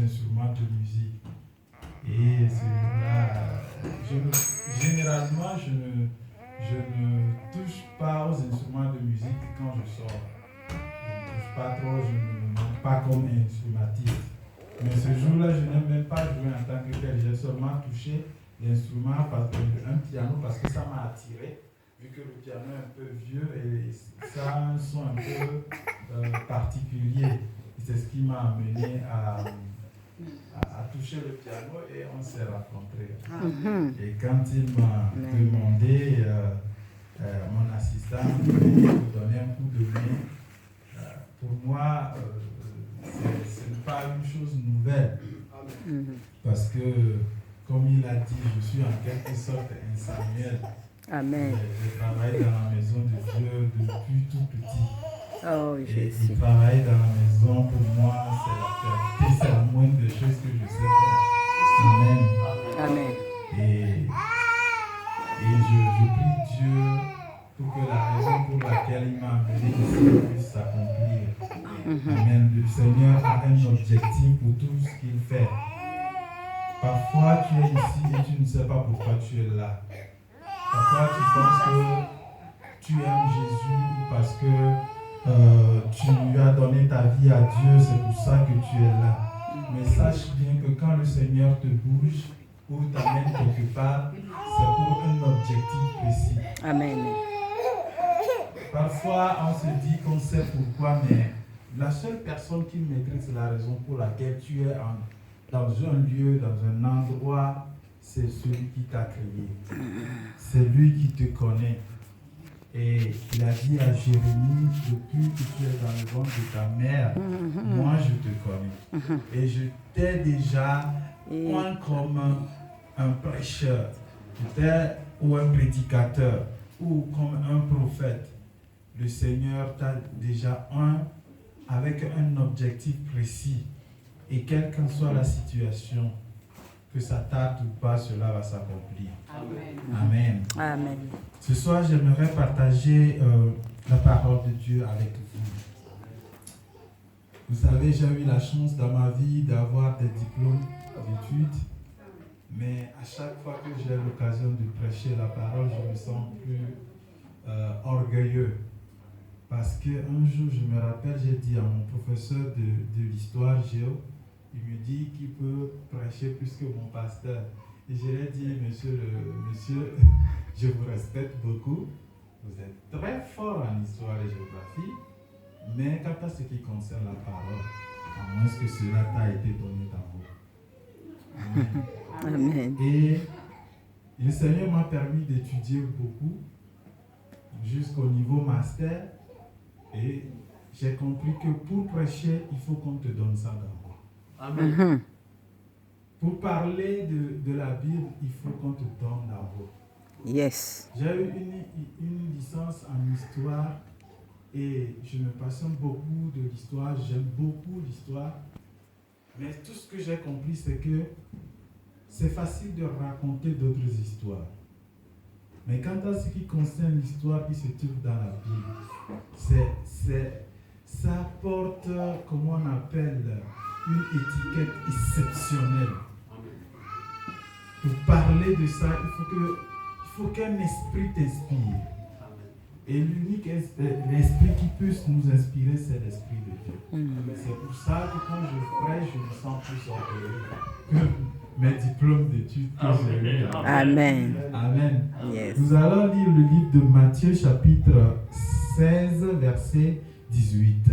instruments de musique. Et généralement, je ne touche pas aux instruments de musique quand je sors. Je ne touche pas trop, je ne me montre pas comme instrumentiste. Mais ce jour-là, je n'ai même pas joué en tant que tel. J'ai seulement touché l'instrument, un piano, parce que ça m'a attiré, vu que le piano est un peu vieux et ça a un son un peu particulier. C'est ce qui m'a amené à toucher le piano et on s'est rencontrés. Et quand il m'a demandé, mon assistant, de me donner un coup de main, pour moi, ce n'est pas une chose nouvelle. Parce que, comme il a dit, je suis en quelque sorte un Samuel. Amen. Je travaille dans la maison de Dieu depuis tout petit. Oh, et travailler dans la maison, pour moi, c'est la moindre des choses que je sais faire. Amen. Amen. Et je prie Dieu pour que la raison pour laquelle il m'a amené ici puisse s'accomplir. Amen. Le Seigneur a un objectif pour tout ce qu'il fait. Parfois, tu es ici et tu ne sais pas pourquoi tu es là. Parfois, tu penses que tu aimes Jésus ou parce que tu lui as donné ta vie à Dieu, c'est pour ça que tu es là. Mais sache bien que quand le Seigneur te bouge ou t'amène quelque part, c'est pour un objectif précis. Amen. Parfois, on se dit qu'on sait pourquoi, mais la seule personne qui maîtrise la raison pour laquelle tu es dans un lieu, dans un endroit, c'est celui qui t'a créé. C'est lui qui te connaît. Et il a dit à Jérémie, depuis que tu es dans le ventre de ta mère, moi je te connais. Et je t'ai déjà point comme un prêcheur, ou un prédicateur, ou comme un prophète. Le Seigneur t'a déjà avec un objectif précis. Et quelle qu'en soit la situation, que ça tarde ou pas, cela va s'accomplir. Amen. Amen. Ce soir, j'aimerais partager la parole de Dieu avec vous. Vous savez, j'ai eu la chance dans ma vie d'avoir des diplômes d'études, mais à chaque fois que j'ai l'occasion de prêcher la parole, je me sens plus orgueilleux. Parce qu'un jour, je me rappelle, j'ai dit à mon professeur de l'histoire géo, il me dit qu'il peut prêcher plus que mon pasteur. Et je lui ai dit, monsieur, je vous respecte beaucoup, vous êtes très fort en histoire et géographie, mais quant à ce qui concerne la parole, à moins que cela t'a été donné d'en haut. Amen. Amen. Et le Seigneur m'a permis d'étudier beaucoup, jusqu'au niveau master, et j'ai compris que pour prêcher, il faut qu'on te donne ça d'en haut. Amen. Pour parler de la Bible, il faut qu'on te donne d'en haut. Yes. J'ai eu une licence en histoire et je me passionne beaucoup de l'histoire, j'aime beaucoup l'histoire. Mais tout ce que j'ai compris, c'est que c'est facile de raconter d'autres histoires. Mais quant à ce qui concerne l'histoire qui se trouve dans la Bible, ça apporte, comment on appelle, une étiquette exceptionnelle. Pour parler de ça, il faut qu'un esprit t'inspire. Et l'unique esprit qui puisse nous inspirer, c'est l'esprit de Dieu. C'est pour ça que quand je prêche, je me sens plus orgueilleux que mes diplômes d'études que j'ai eu. Amen. Amen. Yes. Nous allons lire le livre de Matthieu, chapitre 16, verset 18.